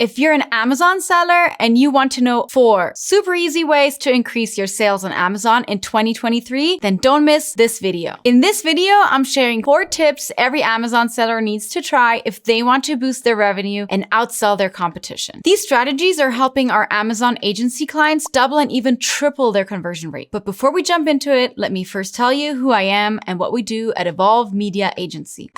If you're an Amazon seller and you want to know 4 super easy ways to increase your sales on Amazon in 2023, then don't miss this video. In this video, I'm sharing 4 tips every Amazon seller needs to try if they want to boost their revenue and outsell their competition. These strategies are helping our Amazon agency clients double and even triple their conversion rate. But before we jump into it, let me first tell you who I am and what we do at Evolve Media Agency.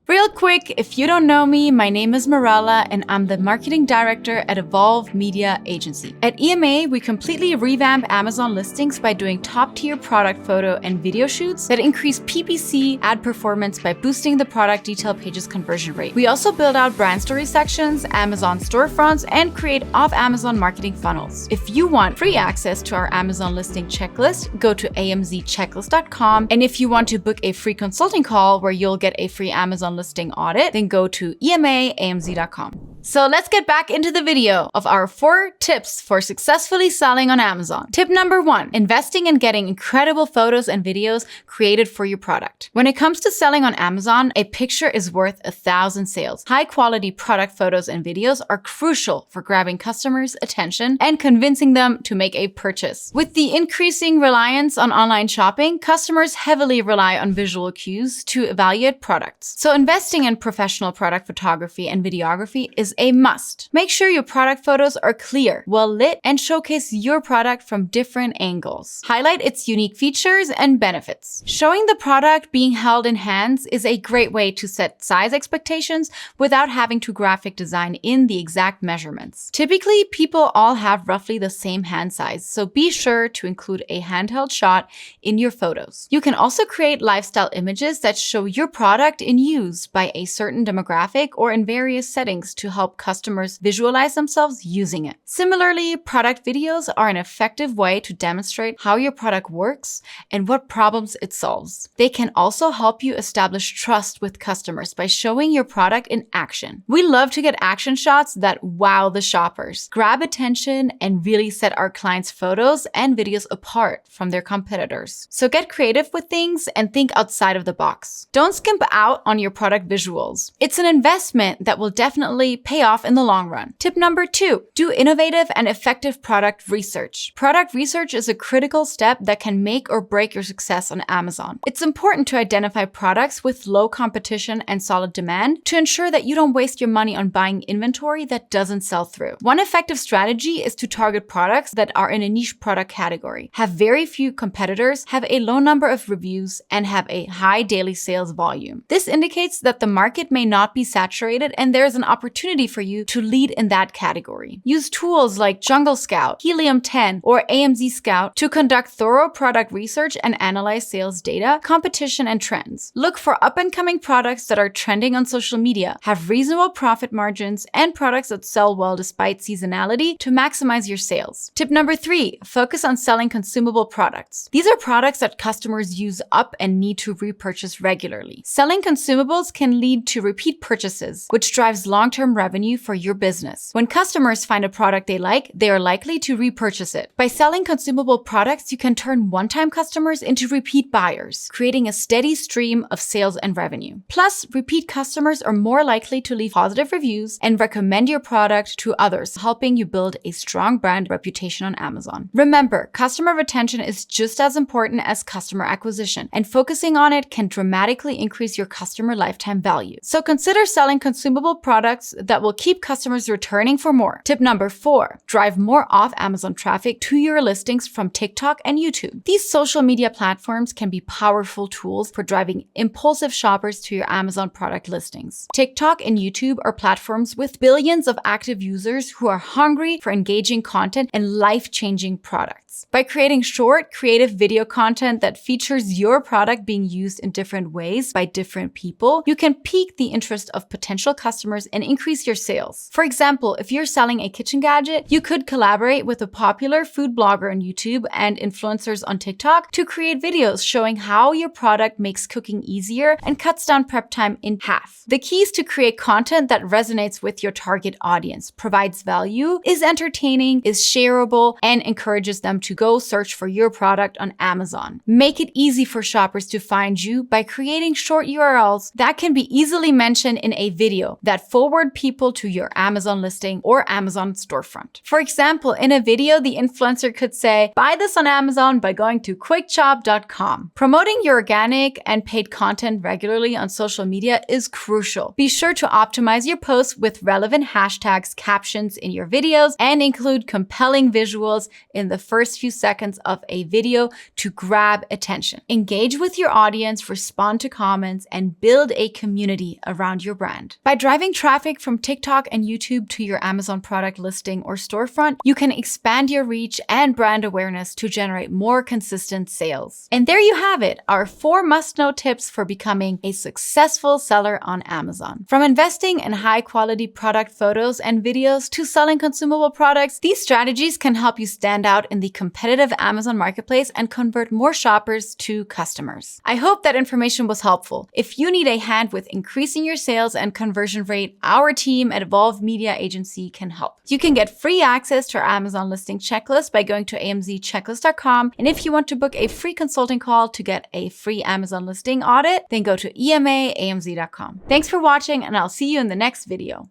Real quick, if you don't know me, my name is Mirella and I'm the marketing director at Evolve Media Agency. At EMA, we completely revamp Amazon listings by doing top-tier product photo and video shoots that increase PPC ad performance by boosting the product detail page's conversion rate. We also build out brand story sections, Amazon storefronts, and create off-Amazon marketing funnels. If you want free access to our Amazon listing checklist, go to amzchecklist.com. And if you want to book a free consulting call where you'll get a free Amazon listing audit, then go to emaamz.com. So let's get back into the video of our 4 tips for successfully selling on Amazon. Tip number 1, investing in getting incredible photos and videos created for your product. When it comes to selling on Amazon, a picture is worth 1,000 sales. High quality product photos and videos are crucial for grabbing customers' attention and convincing them to make a purchase. With the increasing reliance on online shopping, customers heavily rely on visual cues to evaluate products. So investing in professional product photography and videography is a must. Make sure your product photos are clear, well lit, and showcase your product from different angles. Highlight its unique features and benefits. Showing the product being held in hands is a great way to set size expectations without having to graphic design in the exact measurements. Typically, people all have roughly the same hand size, so be sure to include a handheld shot in your photos. You can also create lifestyle images that show your product in use by a certain demographic or in various settings to help customers visualize themselves using it. Similarly, product videos are an effective way to demonstrate how your product works and what problems it solves. They can also help you establish trust with customers by showing your product in action. We love to get action shots that wow the shoppers, grab attention, and really set our clients' photos and videos apart from their competitors. So get creative with things and think outside of the box. Don't skimp out on your product visuals. It's an investment that will definitely pay off in the long run. Tip number 2, do innovative and effective product research. Product research is a critical step that can make or break your success on Amazon. It's important to identify products with low competition and solid demand to ensure that you don't waste your money on buying inventory that doesn't sell through. One effective strategy is to target products that are in a niche product category, have very few competitors, have a low number of reviews, and have a high daily sales volume. This indicates that the market may not be saturated and there is an opportunity for you to lead in that category. Use tools like Jungle Scout, Helium 10, or AMZ Scout to conduct thorough product research and analyze sales data, competition, and trends. Look for up-and-coming products that are trending on social media, have reasonable profit margins, and products that sell well despite seasonality to maximize your sales. Tip number 3, focus on selling consumable products. These are products that customers use up and need to repurchase regularly. Selling consumables can lead to repeat purchases, which drives long-term revenue for your business. When customers find a product they like, they are likely to repurchase it. By selling consumable products, you can turn one-time customers into repeat buyers, creating a steady stream of sales and revenue. Plus, repeat customers are more likely to leave positive reviews and recommend your product to others, helping you build a strong brand reputation on Amazon. Remember, customer retention is just as important as customer acquisition, and focusing on it can dramatically increase your customer lifetime value. So consider selling consumable products that will keep customers returning for more. Tip number 4, drive more off-Amazon traffic to your listings from TikTok and YouTube. These social media platforms can be powerful tools for driving impulsive shoppers to your Amazon product listings. TikTok and YouTube are platforms with billions of active users who are hungry for engaging content and life-changing products. By creating short, creative video content that features your product being used in different ways by different people, you can pique the interest of potential customers and increase increase your sales. For example, if you're selling a kitchen gadget, you could collaborate with a popular food blogger on YouTube and influencers on TikTok to create videos showing how your product makes cooking easier and cuts down prep time in half. The key is to create content that resonates with your target audience, provides value, is entertaining, is shareable, and encourages them to go search for your product on Amazon. Make it easy for shoppers to find you by creating short URLs that can be easily mentioned in a video that forward people to your Amazon listing or Amazon storefront. For example, in a video, the influencer could say, "Buy this on Amazon by going to quickchop.com." Promoting your organic and paid content regularly on social media is crucial. Be sure to optimize your posts with relevant hashtags, captions in your videos, and include compelling visuals in the first few seconds of a video to grab attention. Engage with your audience, respond to comments, and build a community around your brand. By driving traffic from TikTok and YouTube to your Amazon product listing or storefront, you can expand your reach and brand awareness to generate more consistent sales. And there you have it, our 4 must-know tips for becoming a successful seller on Amazon. From investing in high-quality product photos and videos to selling consumable products, these strategies can help you stand out in the competitive Amazon marketplace and convert more shoppers to customers. I hope that information was helpful. If you need a hand with increasing your sales and conversion rate, our team at Evolve Media Agency can help. You can get free access to our Amazon listing checklist by going to amzchecklist.com. And if you want to book a free consulting call to get a free Amazon listing audit, then go to emaamz.com. Thanks for watching, and I'll see you in the next video.